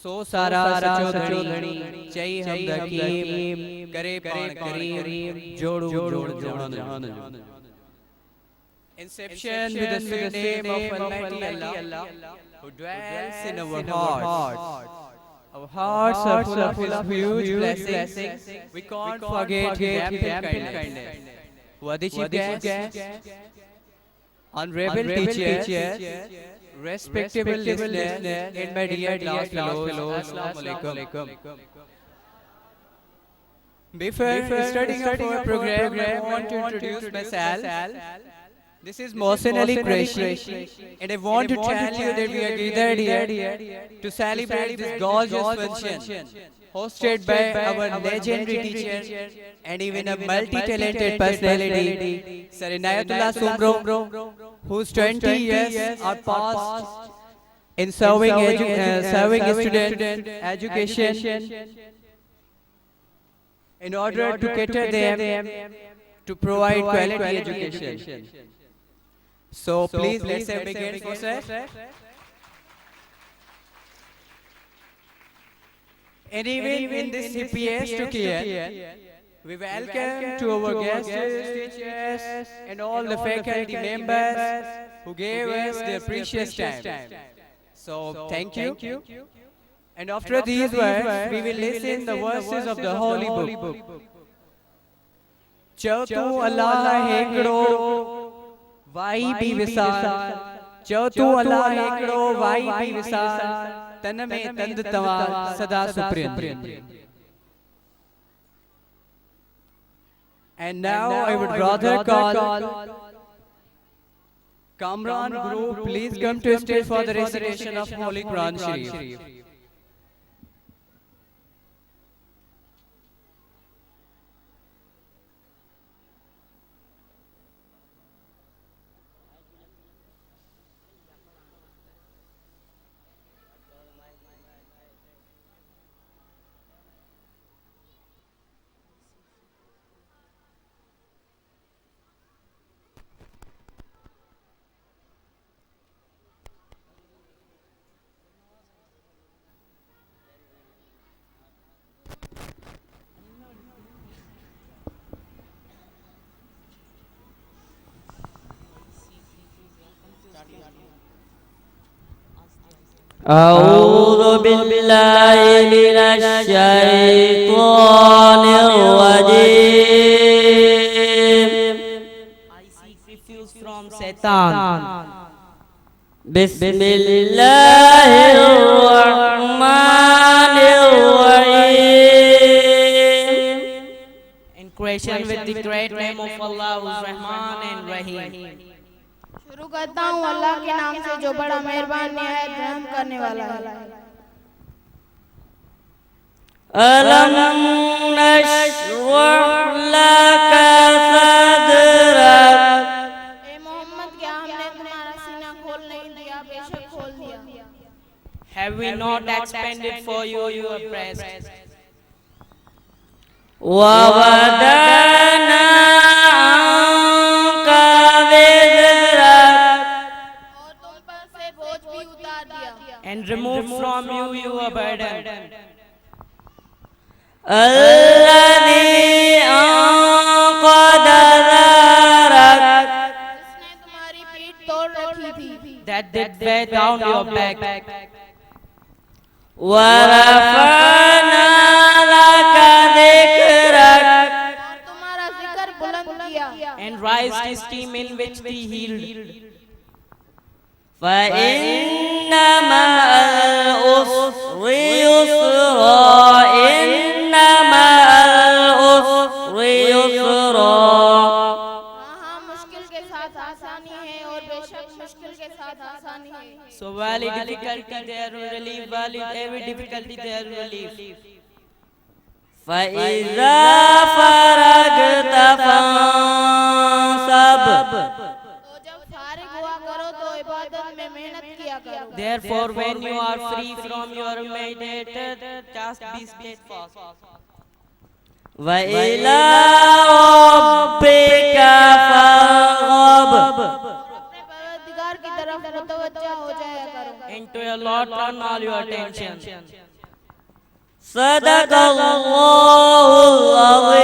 सो सारा सचो धणी चई हम दकीम करे पाण करीम जोड़ू जोड़ जहान Inception with the sweet name of Almighty Allah who dwells in our hearts. Our hearts are full of His huge blessings. We can't forget His ample kindness. Wadi chief guest, honorable teacher, respectable listeners, and my dear class fellows, Assalamu alaikum. Before starting our program, I want to introduce myself. This is Mohsen Ali Qureshi, and I want to tell you that we are gathered here to celebrate this gorgeous function hosted by our legendary teacher and even a multi-talented personality, Sir Inayatullah Sumro, whose 20 years are passed in serving student education in order to cater them to provide quality education. So please let's begin for sir. And even in this happiest occasion, we welcome to our guests, teachers, and all the faculty members who gave us their precious time. So thank you. And after these words, we will listen the verses of the Holy Book. Chautu Allah hekdo vai bi visal. Chautu Allah hekdo vai bi visal. Taname tand tawa sada suprind. And now I would rather call Kamran Group, please come to stage for the recitation of Holy Quran Sharif. أعوذ بالله من الشيطان الرجيم. I seek refuge from Satan. بسم الله الرحمن الرحيم. In creation with the great name of Allah, who is Rahman and Rahim. शुरू करता हूँ अल्लाह के नाम से जो बड़ा मेहरबान निहायत रहम करने वाला है। अलम नशरह लका सदरक। ए मोहम्मद, क्या हमने तुम्हारा सीना खोल नहीं दिया? बेशक खोल दिया। Have we not expanded for you your breast? wa wadana and remove from you your burden. Alladhi anqadha dhahrak, जिसने तुम्हारी पीठ तोड़ रखी थी। that did weigh down your back. Wa rafa'na laka dhikrak, और तुम्हारा जिक्र बुलंद किया। and raised esteem in which thee healed. فإن مع العسر يسرا إن مع العسر يسرا. हाँ, मुश्किल के साथ आसानी है और बेशक मुश्किल के साथ आसानी है। So while difficulty there will relief, while every difficulty there will relief. فإذا فرغت فانصب, therefore when you are free from your meditated, just be steadfast. وإلى ربك فارغب, अपने परवरदिगार की तरफ मुतवज्जा हो जाया करो। and to your Lord turn all your attention. صدق الله العظيم.